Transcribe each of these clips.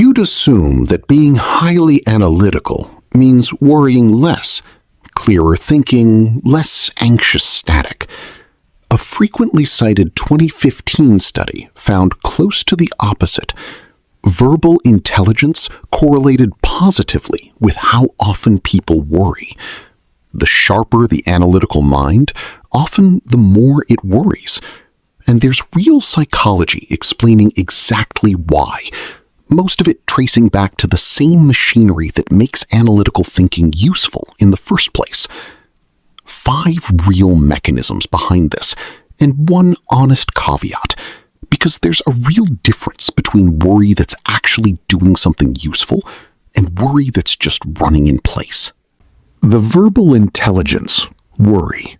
You'd assume that being highly analytical means worrying less, clearer thinking, less anxious static. A frequently cited 2015 study found close to the opposite. Verbal intelligence correlated positively with how often people worry. The sharper the analytical mind, often the more it worries. And there's real psychology explaining exactly why, most of it tracing back to the same machinery that makes analytical thinking useful in the first place. 5 real mechanisms behind this, and one honest caveat, because there's a real difference between worry that's actually doing something useful and worry that's just running in place. The verbal intelligence, worry.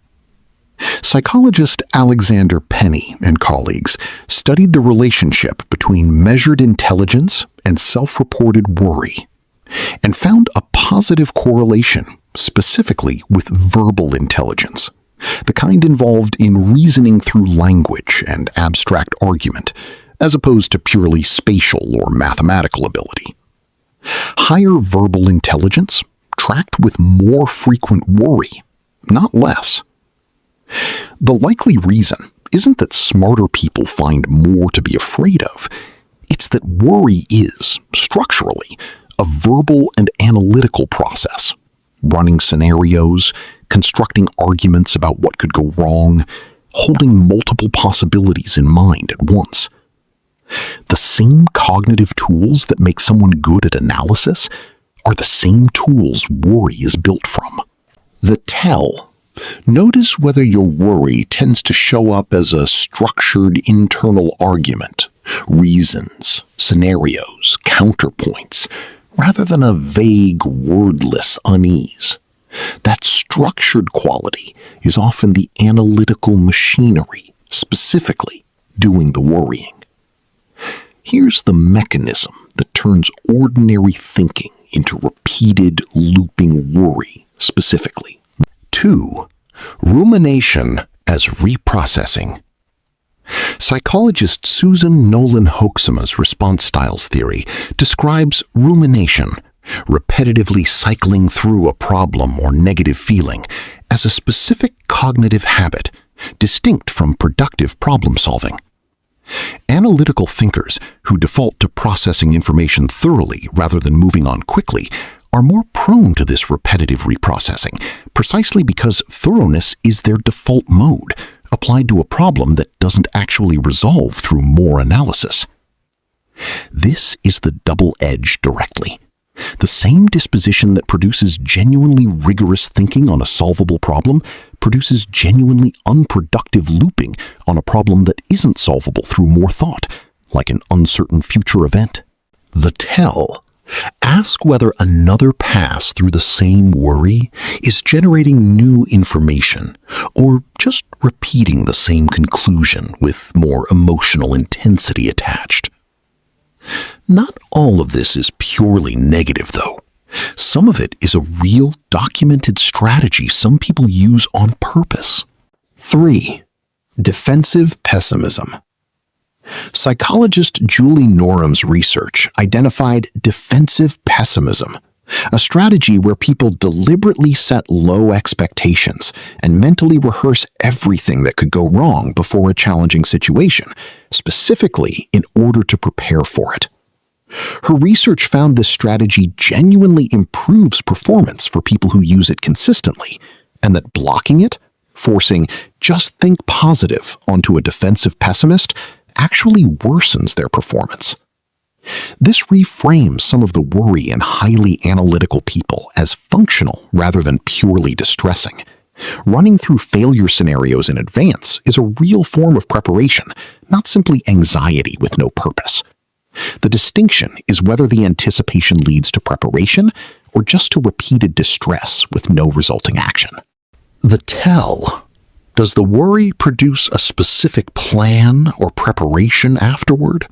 Psychologist Alexander Penney and colleagues studied the relationship between measured intelligence and self-reported worry, and found a positive correlation, specifically with verbal intelligence, the kind involved in reasoning through language and abstract argument, as opposed to purely spatial or mathematical ability. Higher verbal intelligence tracked with more frequent worry, not less. The likely reason isn't that smarter people find more to be afraid of. It's that worry is, structurally, a verbal and analytical process, running scenarios, constructing arguments about what could go wrong, holding multiple possibilities in mind at once. The same cognitive tools that make someone good at analysis are the same tools worry is built from. The tell. Notice whether your worry tends to show up as a structured internal argument, reasons, scenarios, counterpoints, rather than a vague, wordless unease. That structured quality is often the analytical machinery, specifically doing the worrying. Here's the mechanism that turns ordinary thinking into repeated, looping worry, specifically. 2. Rumination as reprocessing. Psychologist Susan Nolen-Hoeksema's response styles theory describes rumination, repetitively cycling through a problem or negative feeling, as a specific cognitive habit, distinct from productive problem solving. Analytical thinkers who default to processing information thoroughly rather than moving on quickly are more prone to this repetitive reprocessing, precisely because thoroughness is their default mode, applied to a problem that doesn't actually resolve through more analysis. This is the double edge directly. The same disposition that produces genuinely rigorous thinking on a solvable problem produces genuinely unproductive looping on a problem that isn't solvable through more thought, like an uncertain future event. The tell. Ask whether another pass through the same worry is generating new information or just repeating the same conclusion with more emotional intensity attached. Not all of this is purely negative, though. Some of it is a real documented strategy some people use on purpose. 3. Defensive pessimism. Psychologist Julie Norem's research identified defensive pessimism, a strategy where people deliberately set low expectations and mentally rehearse everything that could go wrong before a challenging situation, specifically in order to prepare for it. Her research found this strategy genuinely improves performance for people who use it consistently, and that blocking it, forcing "just think positive" onto a defensive pessimist, actually worsens their performance. This reframes some of the worry in highly analytical people as functional rather than purely distressing. Running through failure scenarios in advance is a real form of preparation, not simply anxiety with no purpose. The distinction is whether the anticipation leads to preparation or just to repeated distress with no resulting action. The tell. Does the worry produce a specific plan or preparation afterward?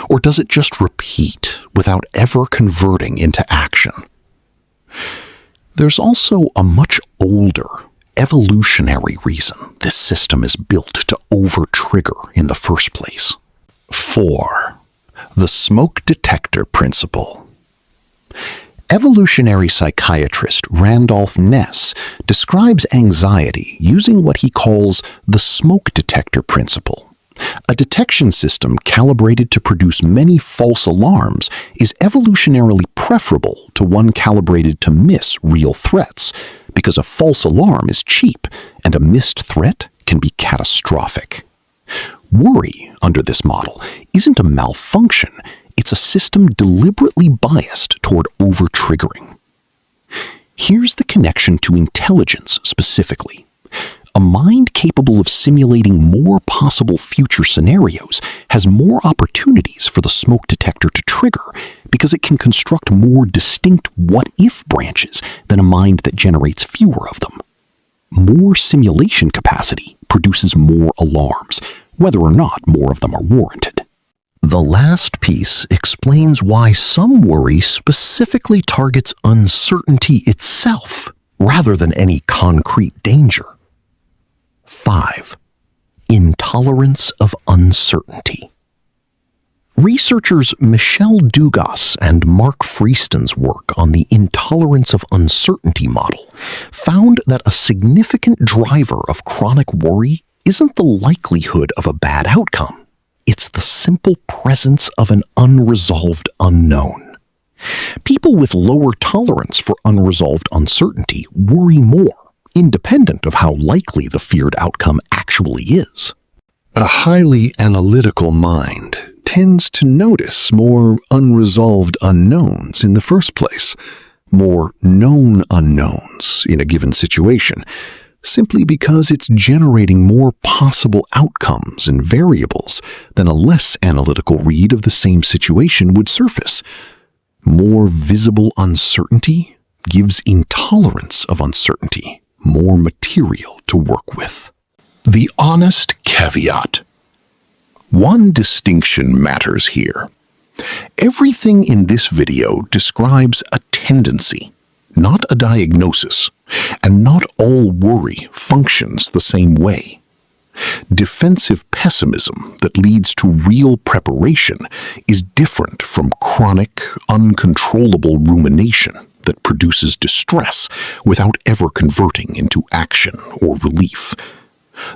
Or does it just repeat without ever converting into action? There's also a much older, evolutionary reason this system is built to over-trigger in the first place. 4. The smoke detector principle. Evolutionary psychiatrist Randolph Ness describes anxiety using what he calls the smoke detector principle. A detection system calibrated to produce many false alarms is evolutionarily preferable to one calibrated to miss real threats, because a false alarm is cheap and a missed threat can be catastrophic. Worry, under this model, isn't a malfunction. It's a system deliberately biased toward over-triggering. Here's the connection to intelligence specifically. A mind capable of simulating more possible future scenarios has more opportunities for the smoke detector to trigger because it can construct more distinct what-if branches than a mind that generates fewer of them. More simulation capacity produces more alarms, whether or not more of them are warranted. The last piece explains why some worry specifically targets uncertainty itself rather than any concrete danger. 5. Intolerance of uncertainty. Researchers Michel Dugas and Mark Freeston's work on the intolerance of uncertainty model found that a significant driver of chronic worry isn't the likelihood of a bad outcome. It's the simple presence of an unresolved unknown. People with lower tolerance for unresolved uncertainty worry more, independent of how likely the feared outcome actually is. A highly analytical mind tends to notice more unresolved unknowns in the first place, more known unknowns in a given situation, simply because it's generating more possible outcomes and variables than a less analytical read of the same situation would surface. More visible uncertainty gives intolerance of uncertainty more material to work with. The honest caveat. One distinction matters here. Everything in this video describes a tendency, not a diagnosis, and not all worry functions the same way. Defensive pessimism that leads to real preparation is different from chronic, uncontrollable rumination that produces distress without ever converting into action or relief.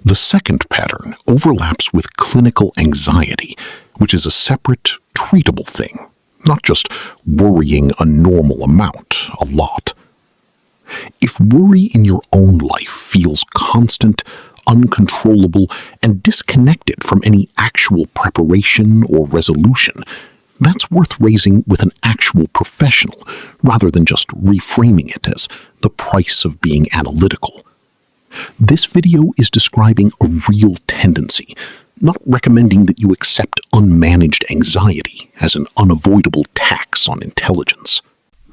The second pattern overlaps with clinical anxiety, which is a separate, treatable thing, not just worrying a normal amount a lot. If worry in your own life feels constant, uncontrollable, and disconnected from any actual preparation or resolution, that's worth raising with an actual professional rather than just reframing it as the price of being analytical. This video is describing a real tendency, not recommending that you accept unmanaged anxiety as an unavoidable tax on intelligence.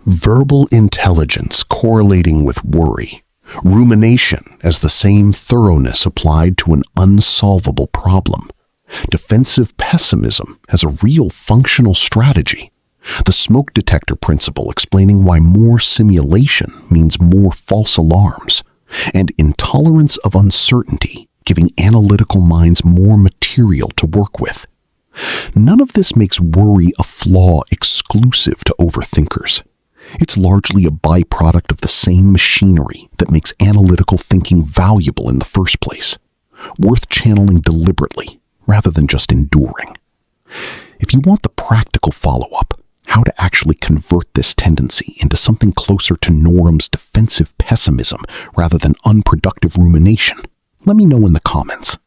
Verbal intelligence correlating with worry. Rumination as the same thoroughness applied to an unsolvable problem. Defensive pessimism as a real functional strategy. The smoke detector principle explaining why more simulation means more false alarms. And intolerance of uncertainty giving analytical minds more material to work with. None of this makes worry a flaw exclusive to overthinkers. It's largely a byproduct of the same machinery that makes analytical thinking valuable in the first place, worth channeling deliberately rather than just enduring. If you want the practical follow-up, how to actually convert this tendency into something closer to Norem's defensive pessimism rather than unproductive rumination, let me know in the comments.